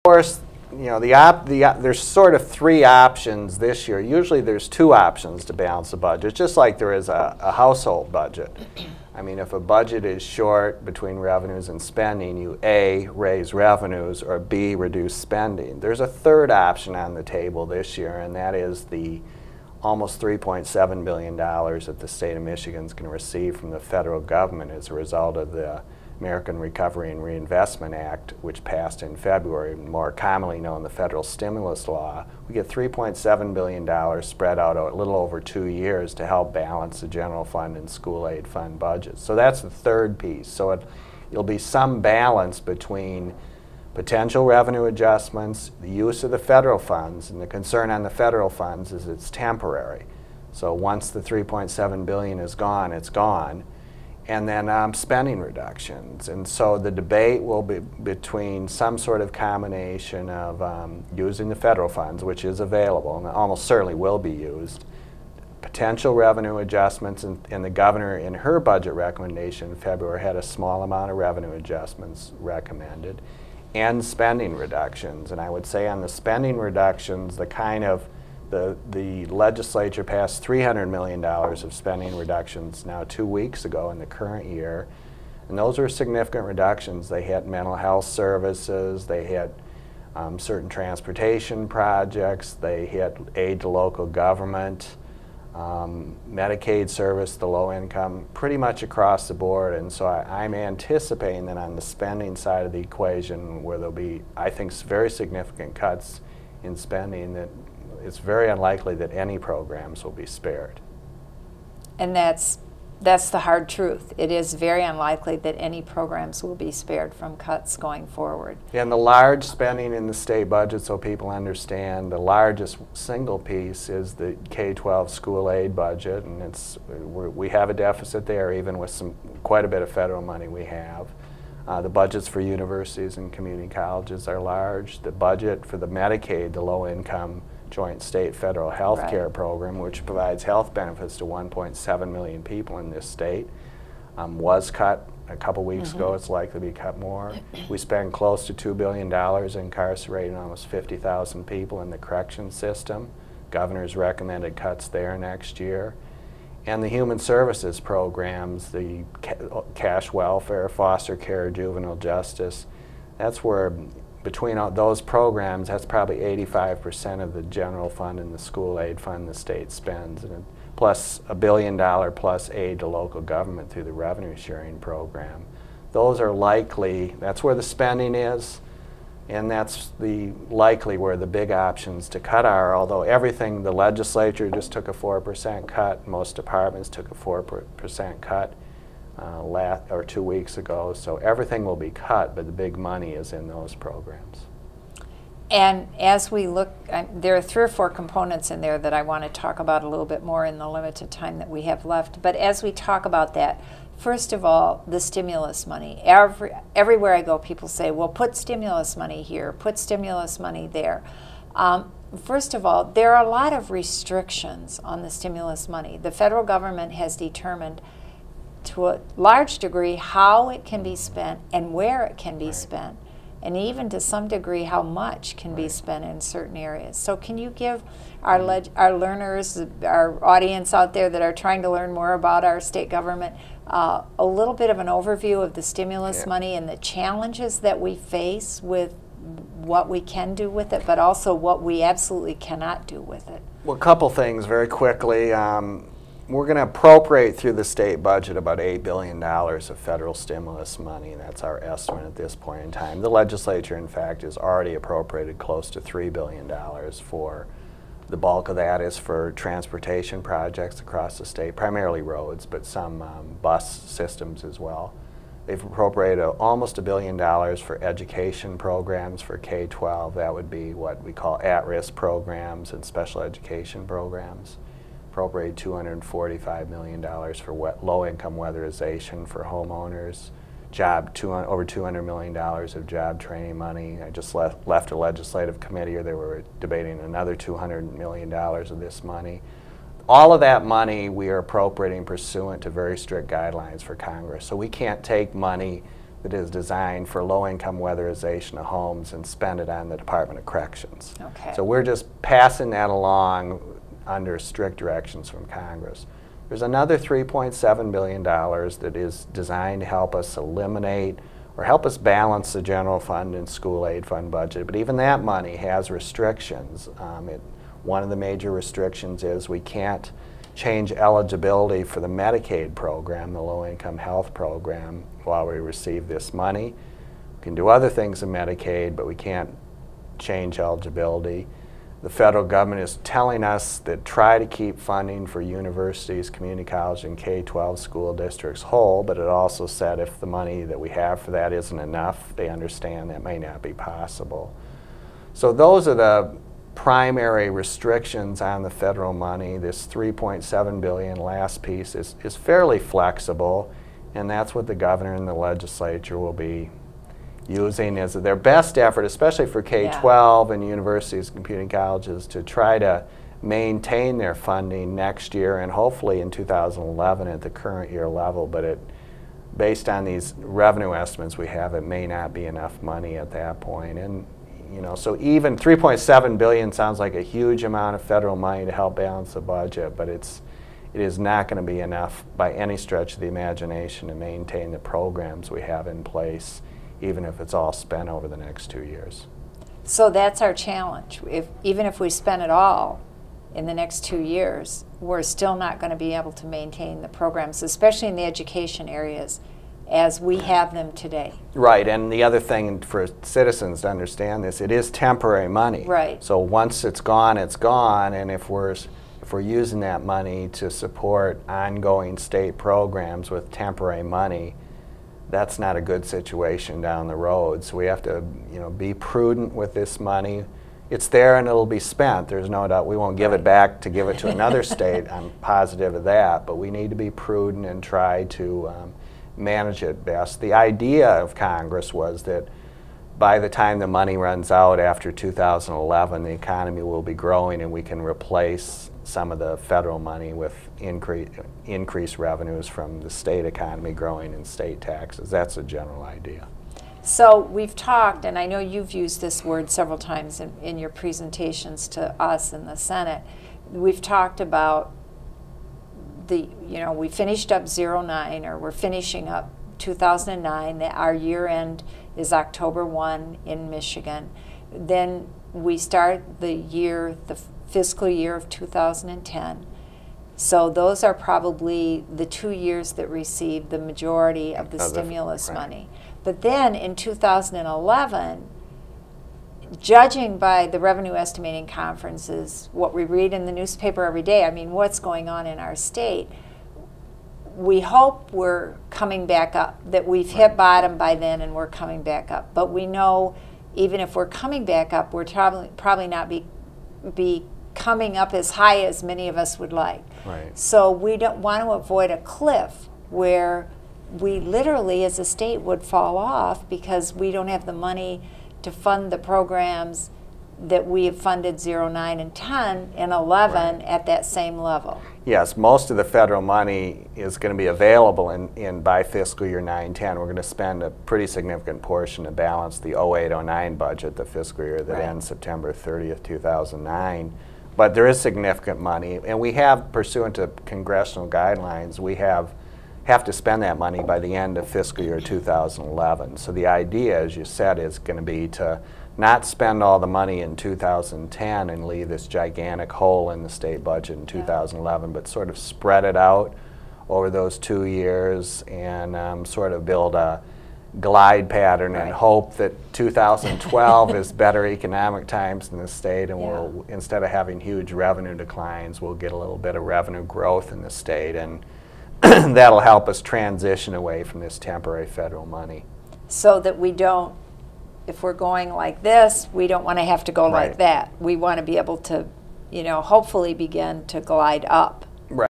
course, you know, there's sort of three options this year. Usually there's two options to balance the budget, just like there is a household budget. I mean, if a budget is short between revenues and spending, you A, raise revenues, or B, reduce spending. There's a third option on the table this year, and that is the almost $3.7 billion that the state of Michigan is going to receive from the federal government as a result of the American Recovery and Reinvestment Act, which passed in February, more commonly known the federal stimulus law. We get $3.7 billion spread out a little over 2 years to help balance the general fund and school aid fund budgets. So that's the third piece. So it'll be some balance between potential revenue adjustments, the use of the federal funds, and the concern on the federal funds is it's temporary. So once the $3.7 billion is gone, it's gone. And then spending reductions. And so the debate will be between some sort of combination of using the federal funds, which is available and almost certainly will be used, potential revenue adjustments, and the governor in her budget recommendation in February had a small amount of revenue adjustments recommended, and spending reductions. And I would say on the spending reductions, the legislature passed $300 million of spending reductions now 2 weeks ago in the current year. And those were significant reductions. They had mental health services, they had certain transportation projects, they had aid to local government, Medicaid service to low income, pretty much across the board. And so I'm anticipating that on the spending side of the equation, where there'll be, I think, very significant cuts in spending, that it's very unlikely that any programs will be spared. And that's the hard truth. It is very unlikely that any programs will be spared from cuts going forward. And the large spending in the state budget, so people understand, the largest single piece is the K-12 school aid budget, and we have a deficit there, even with quite a bit of federal money we have. The budgets for universities and community colleges are large. The budget for the Medicaid, the low-income joint state federal health care program, which provides health benefits to 1.7 million people in this state, was cut a couple weeks ago. It's likely to be cut more. We spend close to $2 billion incarcerating almost 50,000 people in the correction system. Governor's recommended cuts there next year. And the human services programs, the cash welfare, foster care, juvenile justice, that's where between those programs, that's probably 85% of the general fund and the school aid fund the state spends, and plus $1 billion plus aid to local government through the revenue sharing program. Those are likely, that's where the spending is, and that's likely where the big options to cut are, although everything, the legislature just took a 4% cut, most departments took a 4% cut 2 weeks ago, so everything will be cut, but the big money is in those programs. And as we look, there are 3 or 4 components in there that I want to talk about a little bit more in the limited time that we have left. But as we talk about that, first of all, the stimulus money. Everywhere I go, people say, well, put stimulus money here, put stimulus money there. First of all, there are a lot of restrictions on the stimulus money. The federal government has determined to a large degree how it can be spent and where it can be spent, and even to some degree how much can be spent in certain areas. So can you give our learners, our audience out there that are trying to learn more about our state government, a little bit of an overview of the stimulus money and the challenges that we face with what we can do with it, but also what we absolutely cannot do with it? Well, a couple things very quickly. We're going to appropriate through the state budget about $8 billion of federal stimulus money. That's our estimate at this point in time. The legislature, in fact, has already appropriated close to $3 billion for, the bulk of that is for transportation projects across the state, primarily roads, but some bus systems as well. They've appropriated almost $1 billion for education programs for K-12. That would be what we call at-risk programs and special education programs. Appropriate $245 million for low-income weatherization for homeowners, over $200 million of job training money. I just left a legislative committee where they were debating another $200 million of this money. All of that money we are appropriating pursuant to very strict guidelines for Congress. So we can't take money that is designed for low-income weatherization of homes and spend it on the Department of Corrections. Okay. So we're just passing that along under strict directions from Congress. There's another $3.7 billion that is designed to help us eliminate or help us balance the general fund and school aid fund budget, but even that money has restrictions. One of the major restrictions is we can't change eligibility for the Medicaid program, the low-income health program, while we receive this money. We can do other things in Medicaid, but we can't change eligibility. The federal government is telling us that try to keep funding for universities, community colleges, and K-12 school districts whole, but it also said if the money that we have for that isn't enough, they understand that may not be possible. So those are the primary restrictions on the federal money. This $3.7 billion last piece is fairly flexible, and that's what the governor and the legislature will be using as their best effort, especially for K-12 and universities and community colleges, to try to maintain their funding next year and hopefully in 2011 at the current year level. But based on these revenue estimates we have, it may not be enough money at that point. And you know, so even $3.7 billion sounds like a huge amount of federal money to help balance the budget, but it is not going to be enough by any stretch of the imagination to maintain the programs we have in place, even if it's all spent over the next 2 years. So that's our challenge. Even if we spend it all in the next 2 years, we're still not going to be able to maintain the programs, especially in the education areas, as we have them today. Right, and the other thing for citizens to understand this, it is temporary money. Right. So once it's gone, and if we're using that money to support ongoing state programs with temporary money, that's not a good situation down the road. So we have to, you know, be prudent with this money. It's there and it'll be spent. There's no doubt we won't give it back to give it to another state. I'm positive of that, but we need to be prudent and try to manage it best. The idea of Congress was that by the time the money runs out after 2011, the economy will be growing and we can replace some of the federal money with increased revenues from the state economy growing and state taxes. That's a general idea. So we've talked, and I know you've used this word several times in your presentations to us in the Senate. We've talked about we finished up 09, or we're finishing up 2009. Our year end is October 1 in Michigan. Then we start the fiscal year of 2010. So those are probably the 2 years that receive the majority of the stimulus money. But then in 2011, judging by the revenue estimating conferences, what we read in the newspaper every day, I mean, what's going on in our state, we hope we're coming back up, that we've hit bottom by then and we're coming back up. But we know even if we're coming back up, we're probably not be coming up as high as many of us would like. Right. So we don't want to avoid a cliff where we literally as a state would fall off because we don't have the money to fund the programs that we have funded 09 and 10 and 11 at that same level. Yes, most of the federal money is going to be available by fiscal year 9-10. We're going to spend a pretty significant portion to balance the 08-09 budget, the fiscal year that ends September 30th, 2009. But there is significant money, and we have, pursuant to congressional guidelines, we have to spend that money by the end of fiscal year 2011. So the idea, as you said, is going to be to not spend all the money in 2010 and leave this gigantic hole in the state budget in 2011, but sort of spread it out over those 2 years and sort of build a glide pattern and hope that 2012 is better economic times in the state, and we'll, instead of having huge revenue declines, we'll get a little bit of revenue growth in the state, and that'll help us transition away from this temporary federal money. So that we don't, if we're going like this, we don't want to have to go like that. We want to be able to, hopefully begin to glide up